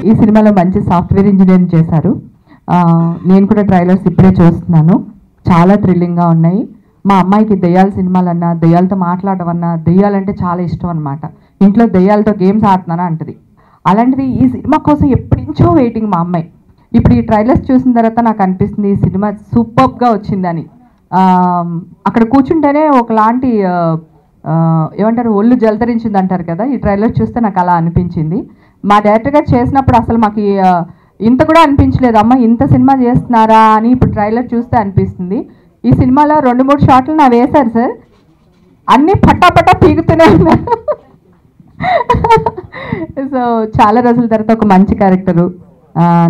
ఈ సినిమాలో మంచి సాఫ్ట్వేర్ ఇంజనీర్ చేశారు. నేను కూడా ట్రైలర్స్ ఇప్పుడే చూస్తున్నాను, చాలా థ్రిల్లింగ్గా ఉన్నాయి. మా అమ్మాయికి దెయ్యాల సినిమాలన్నా, దెయ్యాలతో మాట్లాడమన్నా, దెయ్యాలంటే చాలా ఇష్టం అనమాట. ఇంట్లో దెయ్యాలతో గేమ్స్ ఆడుతున్నానా అంటది. అలాంటిది ఈ సినిమా కోసం ఎప్పటి నుంచో వెయిటింగ్ మా అమ్మాయి. ఇప్పుడు ఈ ట్రైలర్స్ చూసిన తర్వాత నాకు అనిపిస్తుంది ఈ సినిమా సూపర్గా వచ్చిందని. అక్కడ కూర్చుంటేనే ఒకలాంటి ఏమంటారు, ఒళ్ళు జలతరించింది అంటారు కదా, ఈ ట్రైలర్ చూస్తే నాకు అలా అనిపించింది. మా డైరెక్టర్ గారు చేసినప్పుడు అసలు మాకు ఇంత కూడా అనిపించలేదు, అమ్మ ఇంత సినిమా చేస్తున్నారా అని ఇప్పుడు ట్రైలర్ చూస్తే అనిపిస్తుంది. ఈ సినిమాలో 2-3 షాట్లు నా వేశారు సార్, అన్నీ పట్టా పీగుతూనే ఉన్నారు. సో చాలా రోజుల తర్వాత ఒక మంచి character.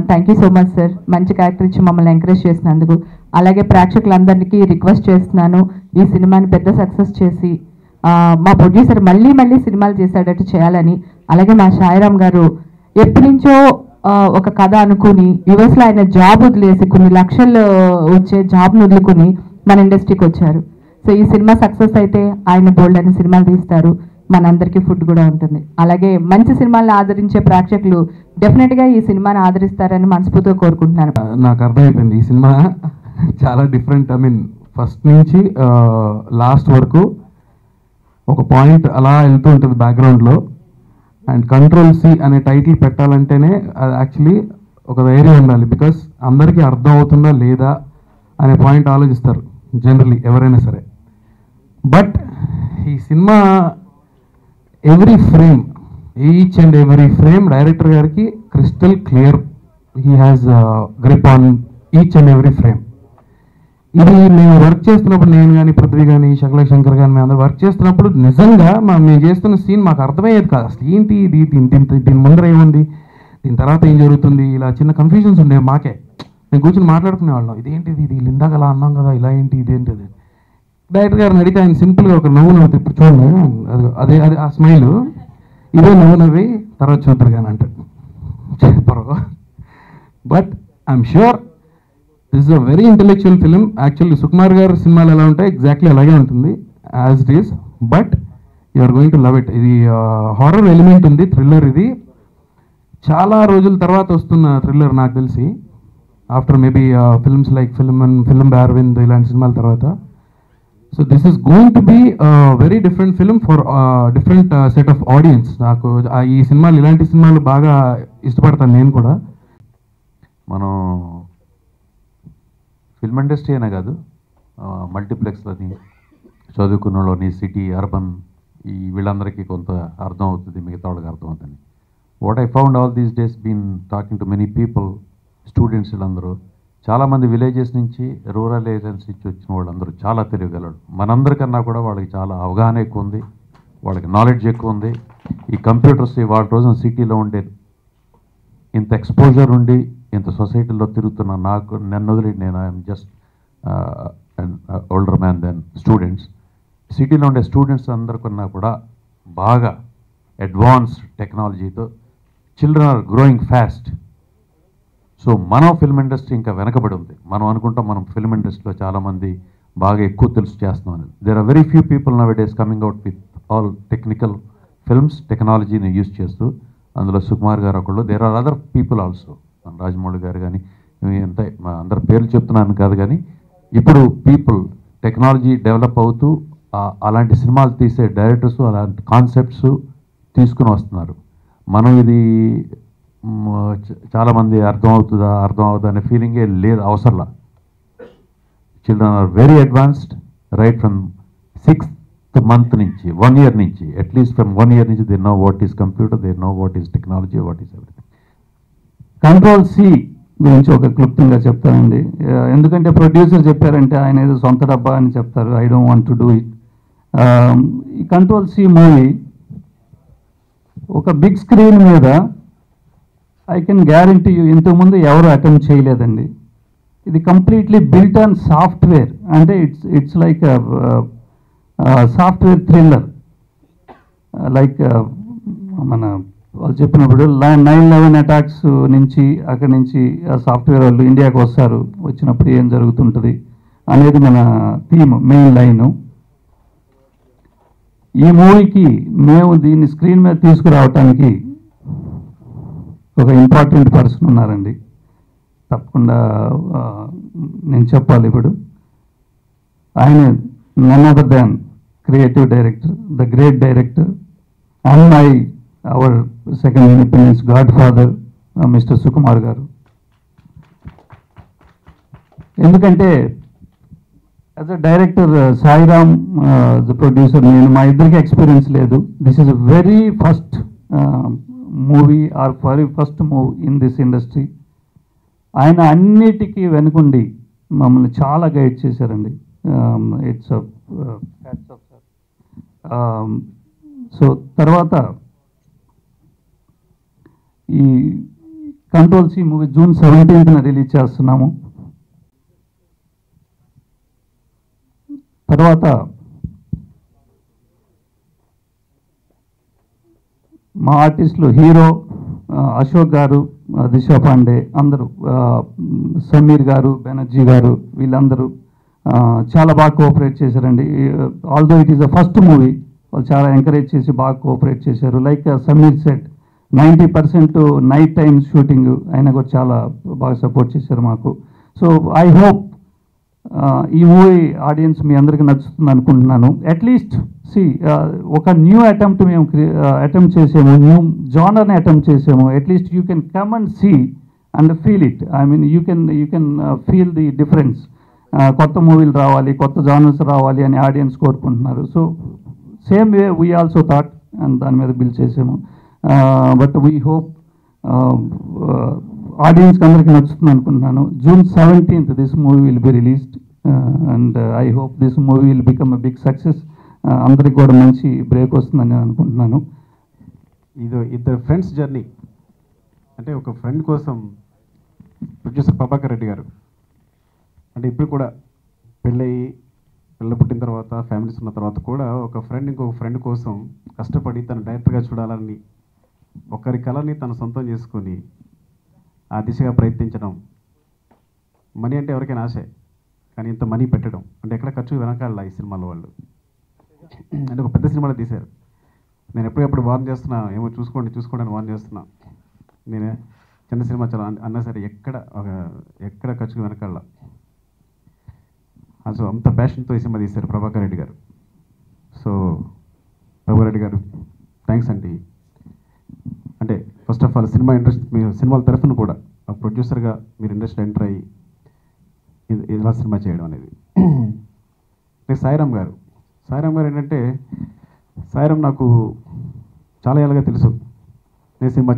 Thank you so much sir, మంచి క్యారెక్టర్ ఇచ్చి మమ్మల్ని ఎంకరేజ్ చేసినందుకు. అలాగే ప్రేక్షకులందరికీ రిక్వెస్ట్ చేస్తున్నాను, ఈ సినిమాని పెద్ద సక్సెస్ చేసి మా ప్రొడ్యూసర్ మళ్ళీ సినిమాలు చేసేటట్టు చేయాలని. అలాగే మా సాయిరామ్ గారు ఎప్పటి నుంచో ఒక కథ అనుకుని యుఎస్లో ఆయన జాబ్ వదిలేసి కొన్ని లక్షలు వచ్చే జాబ్ను వదులుకుని మన ఇండస్ట్రీకి వచ్చారు. సో ఈ సినిమా సక్సెస్ అయితే ఆయన బోల్డ్ అనే సినిమాలు తీస్తారు, మనందరికీ ఫుడ్ కూడా ఉంటుంది. అలాగే మంచి సినిమాలను ఆదరించే ప్రేక్షకులు డెఫినెట్గా ఈ సినిమాని ఆదరిస్తారని మనస్ఫూర్తిగా కోరుకుంటున్నాను. నాకు అర్థమైపోయింది ఈ సినిమా చాలా డిఫరెంట్. ఐ మీన్ ఫస్ట్ నుంచి లాస్ట్ వరకు ఒక పాయింట్ అలా వెళ్తూ ఉంటుంది బ్యాక్గ్రౌండ్లో. అండ్ కంట్రోల్ సి అనే టైటిల్ పెట్టాలంటేనే యాక్చువల్లీ ఒక ధైర్యం ఉండాలి, బికాస్ అందరికీ అర్థం అవుతుందా లేదా అనే పాయింట్ ఆలోచిస్తారు జనరలీ ఎవరైనా సరే. బట్ ఈ cinema every frame, each and every frame director గారికి crystal clear. He has grip on each and every frame. ఇది మేము వర్క్ చేస్తున్నప్పుడు, నేను కానీ పృథ్వీ కానీ శకల శంకర్ కానీ మేము అందరూ వర్క్ చేస్తున్నప్పుడు నిజంగా మేము చేస్తున్న సీన్ మాకు అర్థమయ్యేది కాదు. అసలు ఏంటి ఇది, దీని ముందర ఏముంది, దీని తర్వాత ఏం జరుగుతుంది, ఇలా చిన్న కన్ఫ్యూజన్స్ ఉండేవి మాకే. నేను కూర్చొని మాట్లాడుకునేవాళ్ళం, ఇదేంటిది, ఇది ఇందాక అలా అన్నాం కదా, ఇలా ఏంటి, ఇదేంటిది. డైరెక్టర్ గారిని అడిగితే ఆయన సింపుల్గా ఒక నవ్వు నవ్వుతుంది, ఇప్పుడు చూడండి అదే అదే ఆ స్మైల్, ఇదే నవ్వు నవ్వి తర్వాత చూద్దరు కానీ అంటారు చెప్పరు. But I'm sure this is a very intellectual film. Actually Sukumar garu సినిమాలు ఎలా ఉంటాయి ఎగ్జాక్ట్లీ అలాగే ఉంటుంది as it is. But you are going to love it. ఇది హారర్ ఎలిమెంట్ ఉంది, థ్రిల్లర్. ఇది చాలా రోజుల తర్వాత వస్తున్న థ్రిల్లర్ నాకు తెలిసి, after maybe films like film Aravind ఇలాంటి సినిమాల తర్వాత. So this is going to be very different film for different set of audience. నాకు ఈ సినిమాలు, ఇలాంటి సినిమాలు బాగా ఇష్టపడతాను నేను కూడా. మనం ఫిల్మ్ ఇండస్ట్రీ అనే కాదు, మల్టీప్లెక్స్లని చదువుకున్న వాళ్ళని, సిటీ అర్బన్ వీళ్ళందరికీ కొంత అర్థం అవుతుంది, మిగతా వాళ్ళకి అర్థం అవుతుంది. What I found all these days been talking to many people, students వీళ్ళందరూ చాలామంది విలేజెస్ నుంచి, రూరల్ ఏరియాస్ నుంచి వచ్చిన వాళ్ళందరూ చాలా తెలియగలరు. మనందరికన్నా కూడా వాళ్ళకి చాలా అవగాహన ఎక్కువ ఉంది, వాళ్ళకి నాలెడ్జ్ ఎక్కువ ఉంది. ఈ కంప్యూటర్స్ వాళ్ళ రోజున సిటీలో ఉండే ఇంత ఎక్స్పోజర్ ఉండి ఇంత సొసైటీలో తిరుగుతున్న నాకు, నన్ను వదిలి, నేను I'm just older man then students. సిటీలో ఉండే స్టూడెంట్స్ అందరికన్నా కూడా బాగా అడ్వాన్స్డ్ టెక్నాలజీతో children are growing fast. So మనం ఫిల్మ్ ఇండస్ట్రీ ఇంకా వెనకబడి ఉంది. మనం అనుకుంటాం మనం ఫిల్మ్ ఇండస్ట్రీలో చాలామంది బాగా ఎక్కువ తెలుసు చేస్తున్నాం. There are very few people nowadays coming out with all technical films, టెక్నాలజీని యూజ్ చేస్తూ. అందులో సుకుమార్ గారు ఒకళ్ళు, there are other people also, Rajamouli garu కానీ, ఎంత అందరు పేర్లు చెప్తున్నాను కాదు కానీ, ఇప్పుడు పీపుల్ టెక్నాలజీ డెవలప్ అవుతూ అలాంటి సినిమాలు తీసే డైరెక్టర్స్ అలాంటి కాన్సెప్ట్స్ తీసుకుని వస్తున్నారు. మనం ఇది చాలామంది అర్థం అవుతుందా అనే ఫీలింగే లేదు, అవసరంలా. Children are very advanced right from 6th month నుంచి, 1 year నుంచి, అట్లీస్ట్ ఫ్రమ్ 1 year నుంచి they know what is computer, they know what is technology, what is everything. Control C గురించి ఒక క్లుప్తంగా చెప్తానండి. ఎందుకంటే ప్రొడ్యూసర్ చెప్పారంటే ఆయన ఏదో సొంత డబ్బా అని చెప్తారు. I don't want to do it. ఈ కంట్రోల్ సి మూవీ ఒక బిగ్ స్క్రీన్ మీద ఐ కెన్ గ్యారంటీ యూ ఇంతకుముందు ఎవరు అటెంప్ట్ చేయలేదండి. ఇది కంప్లీట్లీ బిల్ట్ ఆన్ సాఫ్ట్వేర్. అంటే it's like software thriller. Like మన వాళ్ళు చెప్పినప్పుడు 9/11 అటాక్స్ నుంచి, అక్కడి నుంచి సాఫ్ట్వేర్ వాళ్ళు ఇండియాకి వస్తారు, వచ్చినప్పుడు ఏం జరుగుతుంటుంది అనేది మన థీమ్, మెయిన్ లైను. ఈ మూవీకి మేము దీన్ని స్క్రీన్ మీద తీసుకురావటానికి ఒక ఇంపార్టెంట్ పర్సన్ ఉన్నారండి, తప్పకుండా నేను చెప్పాలి ఇప్పుడు. ఆయన none other than creative director, the great director, and our second independence god father mister Sukumar garu. ఎందుకంటే as a director Sairam the producer, నేను మా ఇద్దరికి ఎక్స్పీరియన్స్ లేదు. This is a very first movie or very first move in this industry. ఆయన అన్నిటికీ వెనుకుండి మమ్మల్ని చాలా guide చేశారండి. ఇట్స్ సో తర్వాత ఈ control C movie June 17th release చేస్తున్నాము. తర్వాత మా ఆర్టిస్టులు హీరో అశోక్ గారు, దిశా పాండే, అందరూ, సమీర్ గారు, బెనర్జీ గారు, వీళ్ళందరూ చాలా బాగా కోఆపరేట్ చేశారండి. Although it is the first movie, వాళ్ళు చాలా ఎంకరేజ్ చేసి బాగా కోఆపరేట్ చేశారు. Like Sameer set 90% night time shooting, ఆయన కూడా చాలా బాగా సపోర్ట్ చేశారు మాకు. సో ఐ హోప్ ఈ మూవీ ఆడియన్స్ మీ అందరికీ నచ్చుతుంది అనుకుంటున్నాను. అట్లీస్ట్ ఒక న్యూ అటెంప్ట్ మేము అటెంప్ట్ చేసాము, న్యూ జానర్ని అటెంప్ట్ చేసాము. At least you can come and see and feel it. I mean you can feel the difference. కొత్త మూవీలు రావాలి, కొత్త జానర్స్ రావాలి అని ఆడియన్స్ కోరుకుంటున్నారు. So same way we also thought, and దాని మీద బిల్ చేసాము. బట్ వీ హోప్ ఆడియన్స్కి అందరికీ నచ్చుతుంది అనుకుంటున్నాను. June 17th this movie will be released and I hope this movie will become a big success. అందరికి కూడా మంచి బ్రేక్ వస్తుందని అనుకుంటున్నాను. ఇద్దరు ఫ్రెండ్స్ జర్నీ అంటే ఒక ఫ్రెండ్ కోసం ప్రొడ్యూసర్ ప్రభాకర్ రెడ్డి గారు అంటే ఇప్పుడు కూడా పిల్ల పుట్టిన తర్వాత ఫ్యామిలీస్ ఉన్న తర్వాత కూడా ఒక ఫ్రెండ్ ఇంకొక ఫ్రెండ్ కోసం కష్టపడి తను డైరెక్టర్గా చూడాలని ఒకరి కళని తను సొంతం చేసుకొని ఆ దిశగా ప్రయత్నించడం. మనీ అంటే ఎవరికైనా ఆశే, కానీ ఇంత మనీ పెట్టడం అంటే ఎక్కడ ఖర్చు వెనకాల ఈ సినిమాలో వాళ్ళు అంటే ఒక పెద్ద సినిమాలో తీశారు. నేను ఎప్పుడెప్పుడు వార్న్ చేస్తున్నా, ఏమో చూసుకోండి అని వార్న్ చేస్తున్నా. నేనే చిన్న సినిమా చాలా అన్నా సరే ఎక్కడ ఖర్చుకు వెనకాల. సో అంత ప్యాషన్తో ఈ సినిమా తీశారు ప్రభాకర్ రెడ్డి గారు. సో ప్రభాకర్ రెడ్డి గారు థ్యాంక్స్ అండి. అంటే first of all cinema industry, మీ సినిమాల తరఫున కూడా ప్రొడ్యూసర్గా మీరు ఇండస్ట్రీ ఎంటర్ అయ్యి ఇలా సినిమా చేయడం అనేది. సాయిరామ్ గారు ఏంటంటే సాయిరామ్ నాకు చాలా ఏళ్ళగా తెలుసు. నేను సినిమా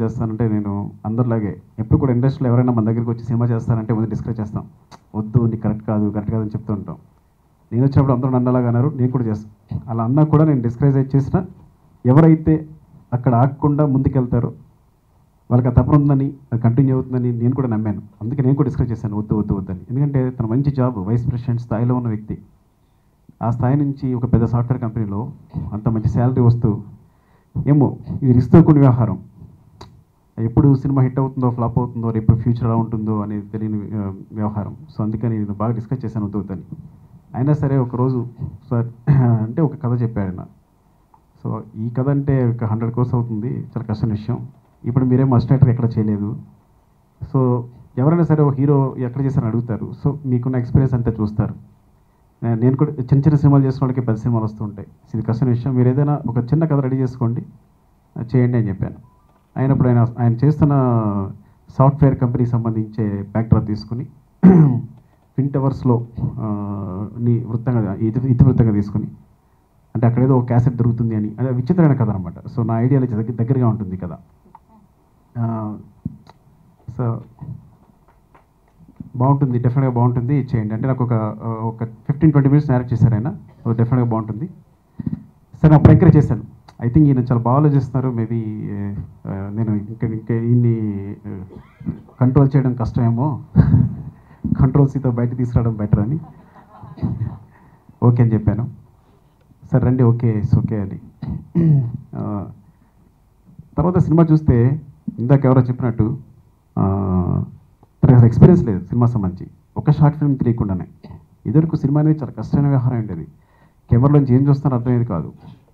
చేస్తానంటే నేను అందరిలాగే ఎప్పుడు కూడా ఇండస్ట్రీలో ఎవరైనా మన దగ్గరికి వచ్చి సినిమా చేస్తానంటే ముందు డిస్కస్ చేస్తాం. వద్దు నీకు కరెక్ట్ కాదు అని చెప్తూ ఉంటాం. నేను వచ్చినప్పుడు అందరూ నన్నలాగా అన్నారు, నేను కూడా చేస్తాను. అలా అన్నా కూడా నేను డిస్కరేజ్ చేసిన ఎవరైతే అక్కడ ఆగకుండా ముందుకెళ్తారో వాళ్ళకి ఆ తపన ఉందని, అది కంటిన్యూ అవుతుందని నేను కూడా నమ్మాను. అందుకే నేను కూడా డిస్కస్ చేశాను వద్దని. ఎందుకంటే తన మంచి జాబ్, వైస్ ప్రెసిడెంట్ స్థాయిలో ఉన్న వ్యక్తి. ఆ స్థాయి నుంచి ఒక పెద్ద సాఫ్ట్వేర్ కంపెనీలో అంత మంచి శాలరీ వస్తూ, ఏమో ఇది రిస్క్తో కూడిన వ్యవహారం. ఎప్పుడు సినిమా హిట్ అవుతుందో ఫ్లాప్ అవుతుందో, రేపు ఫ్యూచర్ ఎలా ఉంటుందో అనేది తెలియని వ్యవహారం. సో అందుకని నేను బాగా డిస్కస్ చేశాను వద్దని. అయినా సరే ఒకరోజు సార్ అంటే ఒక కథ చెప్పాడు నా. సో ఈ కథ అంటే ఒక 100 crores అవుతుంది, చాలా కష్టమైన విషయం. ఇప్పుడు మీరేమో అసిస్టెంట్ ఎక్కడ చేయలేదు. సో ఎవరైనా సరే ఒక హీరో ఎక్కడ చేశారని అడుగుతారు. సో మీకున్న ఎక్స్పీరియన్స్ అంతా చూస్తారు. నేను కూడా చిన్న సినిమాలు చేసిన వాళ్ళకి పెద్ద సినిమాలు వస్తూ ఉంటాయి. ఇది కష్టమైన విషయం. మీరు ఏదైనా ఒక చిన్న కథ రెడీ చేసుకోండి, చేయండి అని చెప్పాను. అయినప్పుడు ఆయన చేస్తున్న సాఫ్ట్వేర్ కంపెనీకి సంబంధించే బ్యాక్డ్రాప్ తీసుకుని ట్విన్ టవర్స్లో ఇతివృత్తంగా తీసుకుని, అంటే అక్కడేదో ఒక క్యాసెట్ దొరుకుతుంది అని, అది విచిత్రమైన కథ అనమాట. సో నా ఐడియాలజీ దగ్గరగా ఉంటుంది కదా. సో బాగుంటుంది, డెఫినెట్గా బాగుంటుంది, చేయండి అంటే నాకు ఒక 15-20 minutes డైరెక్ట్ చేశారు ఆయన. డెఫినెట్గా బాగుంటుంది సరే. అప్పుడు ఎంకరేజ్ చేశాను. ఐ థింక్ ఈయన చాలా బాగా ఆలోచిస్తున్నారు. మేబీ నేను ఇంకా ఈయన్ని కంట్రోల్ చేయడం కష్టమేమో, కంట్రోల్ సీతో బయట తీసుకురావడం బెటర్ అని ఓకే అని చెప్పాను. సరే రండి, ఓకే అని. తర్వాత సినిమా చూస్తే ఇందాక ఎవరో చెప్పినట్టు తనకు ఎక్స్పీరియన్స్ లేదు సినిమా సంబంధించి. ఒక షార్ట్ ఫిల్మ్ తెలియకుండానే ఇదివరకు సినిమా అనేది చాలా కష్టమైన వ్యవహారం ఉండేది. కెమెరాలోంచి ఏం చూస్తానో అర్థమయ్యేది కాదు.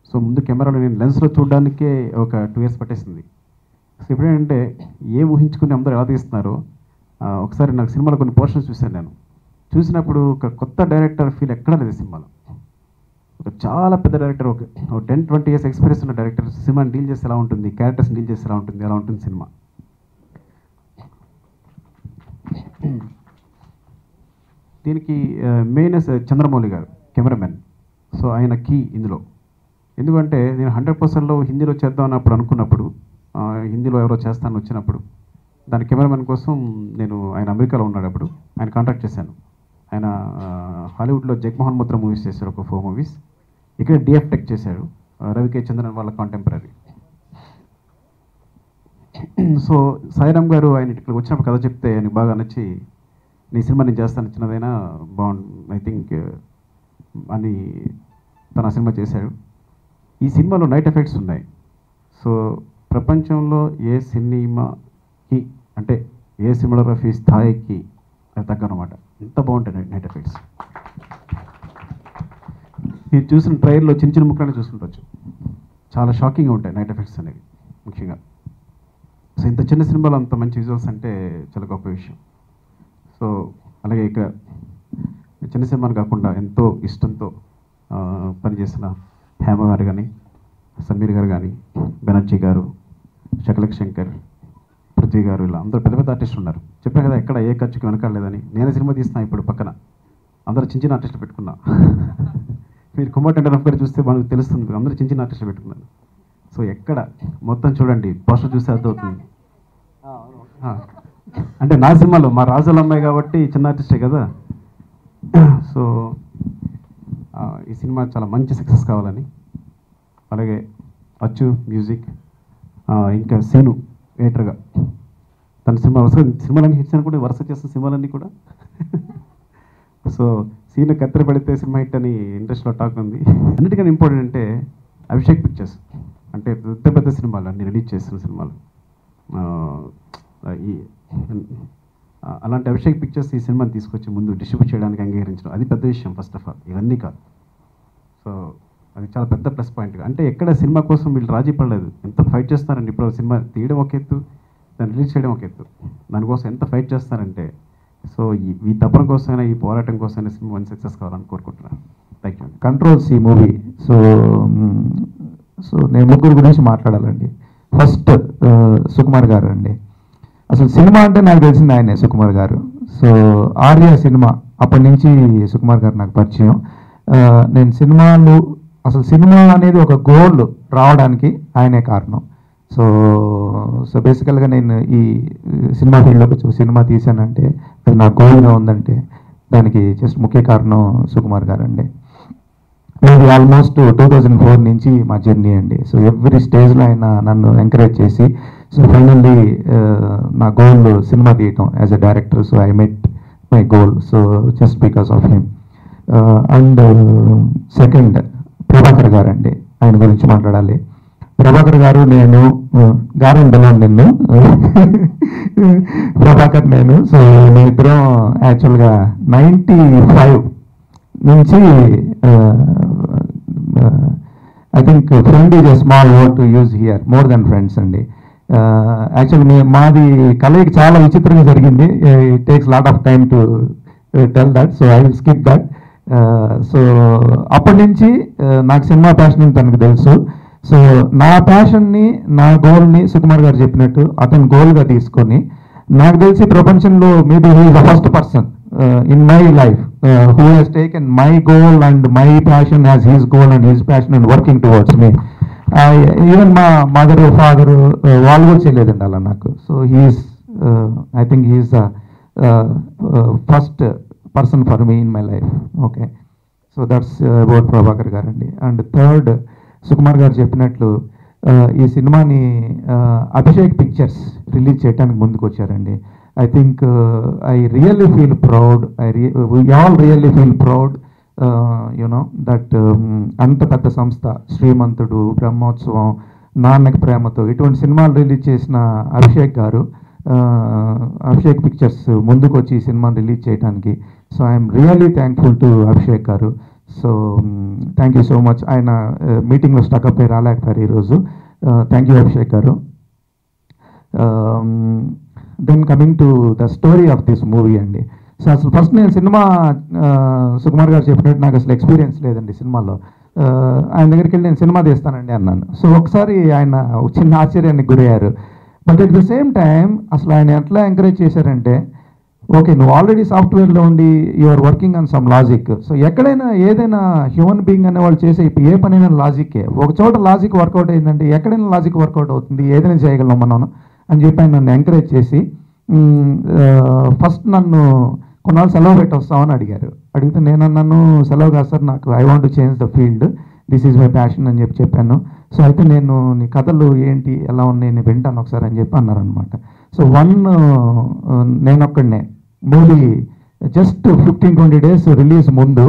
సో ముందు కెమెరాలో నేను లెన్స్లో చూడడానికే ఒక 2 years పట్టేసింది. సో ఇప్పుడేంటంటే ఏం ఊహించుకుని అందరూ ఎలా తీస్తున్నారో ఒకసారి నాకు సినిమాలో కొన్ని పోర్షన్స్ చూశాను నేను. చూసినప్పుడు ఒక కొత్త డైరెక్టర్ ఫీల్ ఎక్కడా లేదు సినిమాలో. ఒక చాలా పెద్ద డైరెక్టర్, ఒక 10-20 years ఎక్స్పీరియన్స్ ఉన్న డైరెక్టర్ సినిమాని డీల్ చేస్తే ఎలా ఉంటుంది, క్యారెక్టర్స్ని డీల్ చేస్తే ఎలా ఉంటుంది, అలా ఉంటుంది సినిమా. దీనికి మెయిన్ చంద్రమౌళి గారు కెమెరామెన్. సో ఆయన కీ ఇందులో. ఎందుకంటే నేను 100%లో హిందీలో చేద్దాం అన్నప్పుడు అనుకున్నప్పుడు, హిందీలో ఎవరో చేస్తాను వచ్చినప్పుడు, దాని కెమెరామెన్ కోసం ఆయన అమెరికాలో ఉన్నాడు అప్పుడు, ఆయన కాంటాక్ట్ చేశాను. ఆయన హాలీవుడ్లో జగన్మోహన్ ముద్ర మూవీస్ చేశారు, ఒక 4 movies. ఇక్కడ డిఎఫ్ టెక్ చేశాడు, రవికే చంద్రన్ వాళ్ళ కాంటెంపరీ. సో సాయిరామ్ గారు ఆయన ఇక్కడ వచ్చినప్పుడు కథ చెప్తే ఆయనకు బాగా నచ్చి, నీ సినిమా నేను చేస్తాను, చిన్నదైనా ఐ థింక్ అని తన సినిమా చేశాడు. ఈ సినిమాలో నైట్ ఎఫెక్ట్స్ ఉన్నాయి. సో ప్రపంచంలో ఏ సినిమాకి అంటే ఏ సినిమాటోగ్రఫీ స్థాయికి తగ్గనమాట, ఎంత బాగుంటాయి నైట్ ఎఫెక్ట్స్. మీరు చూసిన ట్రైలర్లో చిన్న చిన్న ముక్కలని చూసుకుంటవచ్చు, చాలా షాకింగ్గా ఉంటాయి నైట్ ఎఫెక్ట్స్ అనేవి ముఖ్యంగా. సో ఇంత చిన్న సినిమాలో అంత మంచి విజువల్స్ అంటే చాలా గొప్ప విషయం. సో అలాగే ఇక చిన్న సినిమాలు కాకుండా ఎంతో ఇష్టంతో పనిచేసిన హేమ గారు కానీ, సమీర్ గారు కానీ, బెనర్జీ గారు, శకలక్ శంకర్, పృథ్వీ గారు, ఇలా అందరూ పెద్ద పెద్ద ఆర్టిస్టులు ఉన్నారు. చెప్పాను కదా ఎక్కడ ఏ ఖర్చుకి వెనకాడలేదని. నేనే సినిమా తీస్తున్నా ఇప్పుడు పక్కన, అందరూ చిన్న చిన్న ఆర్టిస్టులు పెట్టుకున్నా. మీరు కుమార్ టెండర్ గారు చూస్తే మనకు తెలుస్తుంది, అందరూ చిన్న చిన్న ఆర్టిస్టులు పెట్టుకున్నారు. సో ఎక్కడ మొత్తం చూడండి, పోస్టర్ చూస్తే అర్థమవుతుంది. అంటే నా సినిమాలో మా రాజుల అమ్మాయి కాబట్టి చిన్న ఆర్టిస్టే కదా. సో ఈ సినిమా చాలా మంచి సక్సెస్ కావాలని, అలాగే అచ్చు మ్యూజిక్, ఇంకా సీను ఎడిటర్గా తన సినిమా సినిమాలన్నీ హిట్స్ అని కూడా వరుస చేస్తున్న సినిమాలన్నీ కూడా. సో సీను కత్తెర పడితే సినిమా హిట్ అని ఇండస్ట్రీలో టాక్ ఉంది. అన్నిటికన్నా ఇంపార్టెంట్ అంటే అభిషేక్ పిక్చర్స్, అంటే పెద్ద పెద్ద సినిమాలు అన్ని రిలీజ్ చేస్తున్న సినిమాలు. అలాంటి అభిషేక్ పిక్చర్స్ ఈ సినిమాని తీసుకొచ్చి ముందు డిస్ట్రిబ్యూట్ చేయడానికి అంగీకరించడం, అది పెద్ద విషయం. ఫస్ట్ ఆఫ్ ఆల్ ఇవన్నీ కాదు. సో అది చాలా పెద్ద ప్లస్ పాయింట్. అంటే ఎక్కడ సినిమా కోసం వీళ్ళు రాజీ పడలేదు. ఎంత ఫైట్ చేస్తారండి. ఇప్పుడు సినిమా తీయడం ఒక ఎత్తు, దాన్ని రిలీజ్ చేయడం ఒక ఎత్తు. దానికోసం ఎంత ఫైట్ చేస్తారంటే, సో ఈ తపన కోసమైనా, ఈ పోరాటం కోసమైనా సినిమా మంచి సక్సెస్ కావాలని కోరుకుంటున్నాను. Thank you. Control C movie. So నేను ముగ్గురు గురించి మాట్లాడాలండి. ఫస్ట్ సుకుమార్ గారు అండి. అసలు సినిమా అంటే నాకు తెలిసింది ఆయనే, సుకుమార్ గారు. సో ఆర్య సినిమా అప్పటి నుంచి సుకుమార్ గారు నాకు పరిచయం. నేను అసలు సినిమా అనేది ఒక గోల్ రావడానికి ఆయనే కారణం. సో బేసికల్గా నేను ఈ సినిమా ఫీల్డ్లోకి సినిమా తీశానంటే, అది నా గోల్గా ఉందంటే దానికి జస్ట్ ముఖ్య కారణం సుకుమార్ గారు అండి. ఇది ఆల్మోస్ట్ 2004 నుంచి మా జర్నీ అండి. సో ఎవ్రీ స్టేజ్లో ఆయన నన్ను ఎంకరేజ్ చేసి, సో ఫైనల్లీ నా గోల్ సినిమా తీయటం as a director. So I met my goal, so just because of him. And second Prabhakar garu అండి. ఆయన గురించి మాట్లాడాలి. ప్రభాకర్ గారు నేను గారెండలో నిన్ను ప్రభాకర్ నేను. సో మేమిద్దరం యాక్చువల్గా 95 నుంచి I think friend is a small word to use here, more than friends అండి. యాక్చువల్లీ మాది కలయిక చాలా విచిత్రంగా జరిగింది. It takes lot of time to tell that, so I will skip that. So అప్పటి నుంచి నాకు సినిమా ప్యాషన్ తనకు తెలుసు. సో నా ప్యాషన్ని, నా గోల్ని సుకుమార్ గారు చెప్పినట్టు అతను గోల్గా తీసుకొని, నాకు తెలిసి ప్రపంచంలో maybe he is the first person in my life who has taken my goal and my passion as his goal and his passion and working towards me. Even మా మదర్ ఫాదర్ వాళ్ళు కూడా చేయలేదండి అలా నాకు. So he's I think he's first person for me in my life. Okay, so that's about Prabhakar garu అండి. And third, Sukumar గారు చెప్పినట్లు ఈ సినిమాని అభిషేక్ పిక్చర్స్ రిలీజ్ చేయడానికి ముందుకు వచ్చారండి. I think I really feel proud. We all really feel proud, that అంత పెద్ద సంస్థ శ్రీమంతుడు, బ్రహ్మోత్సవం, నాన్నకి ప్రేమతో ఇటువంటి సినిమాలు రిలీజ్ చేసిన అభిషేక్ పిక్చర్స్ ముందుకు వచ్చి ఈ సినిమాని రిలీజ్ చేయడానికి. So I'm really thankful to Abhishek garu. So thank you so much. ఆయన మీటింగ్లో స్టక్అప్ అయి రాలేకపోయారు ఈరోజు. Thank you Abhishek garu. Then coming to the story of this movie అండి. సో అసలు ఫస్ట్ నేను సినిమా సుకుమార్ గారు చెప్పినట్టు నాకు అసలు ఎక్స్పీరియన్స్ లేదండి సినిమాలో. ఆయన దగ్గరికి వెళ్ళి నేను సినిమా తీస్తానండి అన్నాను. సో ఒకసారి ఆయన ఒక చిన్న ఆశ్చర్యానికి గురయ్యారు. But at the same time అసలు ఆయన ఎట్లా ఎంకరేజ్ చేశారంటే, ఓకే నువ్వు ఆల్రెడీ సాఫ్ట్వేర్లో ఉండి you're working on some logic. So ఎక్కడైనా ఏదైనా హ్యూమన్ బీయింగ్ అనే వాళ్ళు చేసే ఏ పనైనా లాజిక్కే. ఒక చోట లాజిక్ వర్కౌట్ అయిందంటే ఎక్కడైనా లాజిక్ వర్కౌట్ అవుతుంది, ఏదైనా చేయగలం మనం అని చెప్పి ఆయన నన్ను ఎంకరేజ్ చేసి ఫస్ట్ నన్ను కొన్నాళ్ళు సెలవు పెట్టి వస్తామని అడిగారు. అడిగితే నేను అన్నాను సెలవు కాదు సార్, నాకు I want to change the field, this is my passion అని చెప్పాను. సో అయితే నేను నీ కథలు ఏంటి ఎలా ఉన్నాయి నేను వింటాను ఒకసారి అని చెప్పి అన్నారనమాట. సో నేను ఒక్కడనే మూవీ జస్ట్ 15-20 days రిలీజ్ ముందు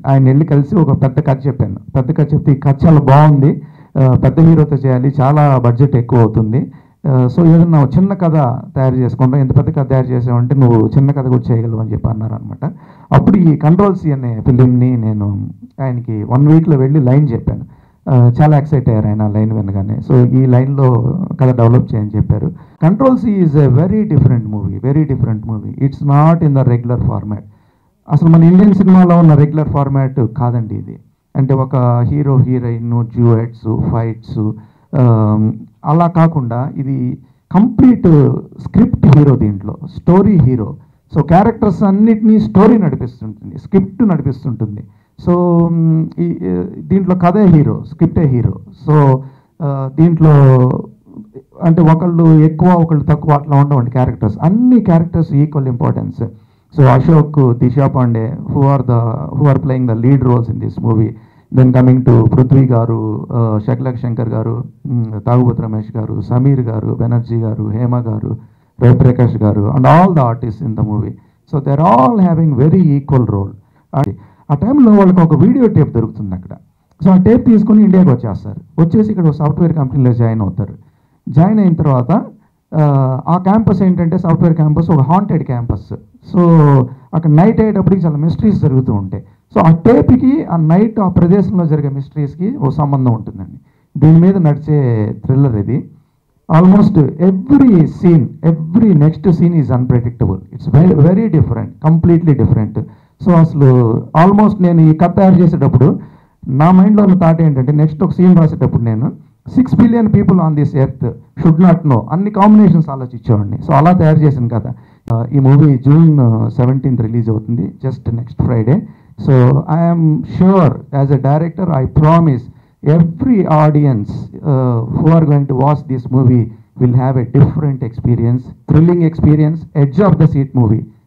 ఆయన వెళ్ళి కలిసి ఒక పెద్ద కథ చెప్పాను. పెద్ద కథ చెప్తే ఈ కథ చాలా బాగుంది, పెద్ద హీరోతో చేయాలి, చాలా బడ్జెట్ ఎక్కువ అవుతుంది, సో ఏదన్నా చిన్న కథ తయారు చేసుకుంటాం, ఎంత పెద్ద కథ తయారు చేసామంటే నువ్వు చిన్న కథ కూడా చేయగలవు అని చెప్పి అన్నారనమాట. అప్పుడు ఈ కంట్రోల్ సి అనే ఫిలింని నేను ఆయనకి 1 weekలో వెళ్ళి లైన్ చెప్పాను. చాలా ఎక్సైట్ అయ్యారు ఆయన లైన్ వినగానే. సో ఈ లైన్లో కథ డెవలప్ చేయని చెప్పారు. Control C is a very different movie. It's not in the regular format. అసలు మన ఇండియన్ సినిమాలో ఉన్న రెగ్యులర్ ఫార్మాట్ కాదండి ఇది. అంటే ఒక హీరో హీరోయిన్ డ్యూయెట్స్ ఫైట్స్ అలా కాకుండా ఇది కంప్లీట్ స్క్రిప్ట్ హీరో, దీంట్లో స్టోరీ హీరో. సో క్యారెక్టర్స్ అన్నిటినీ స్టోరీ నడిపిస్తుంటుంది, స్క్రిప్ట్ నడిపిస్తుంటుంది. సో దీంట్లో కథే హీరో, స్క్రిప్టే హీరో. సో దీంట్లో అంటే ఒకళ్ళు ఎక్కువ ఒకళ్ళు తక్కువ అట్లా ఉండవండి క్యారెక్టర్స్, అన్ని characters equal importance. So Ashok, Disha Pandey who are playing the lead roles in this movie. Then coming to Prithvi garu, Shaklak Shankar గారు, తాగుబోతు రమేష్ గారు, సమీర్ గారు, బెనర్జీ గారు, Hema garu, Raviprakash garu and all the artist in the movie. So they are all having very equal role. ఆ టైంలో వాళ్ళకి ఒక video tape దొరుకుతుంది అక్కడ. సో ఆ టేప్ తీసుకుని ఇండియాకి వచ్చేస్తారు. వచ్చేసి ఇక్కడ ఒక సాఫ్ట్వేర్ కంపెనీలో జాయిన్ అవుతారు. జాయిన్ అయిన తర్వాత ఆ క్యాంపస్ ఏంటంటే సాఫ్ట్వేర్ క్యాంపస్ ఒక హాంటెడ్ క్యాంపస్. సో అక్కడ నైట్ అయ్యేటప్పటికి చాలా మిస్టరీస్ జరుగుతూ ఉంటాయి. సో ఆ టేప్కి ఆ నైట్ ఆ ప్రదేశంలో జరిగే మిస్టరీస్కి ఒక సంబంధం ఉంటుందండి. దీని మీద నడిచే థ్రిల్లర్ ఇది. Almost every next scene is unpredictable. It's very different, completely different. So అసలు ఆల్మోస్ట్ నేను ఈ కథ తయారు చేసేటప్పుడు నా మైండ్లో ఉన్న థాట్ ఏంటంటే నెక్స్ట్ ఒక సీన్ రాసేటప్పుడు నేను 6 billion people on this earth should not know అన్ని కాంబినేషన్స్ ఆలోచించేవాడిని. సో అలా తయారు చేసిన కథ. ఈ మూవీ June 17th రిలీజ్ అవుతుంది, just next Friday. So I'm sure as a director I promise every audience who are going to watch this movie will have a different experience, thrilling experience, edge of the seat movie.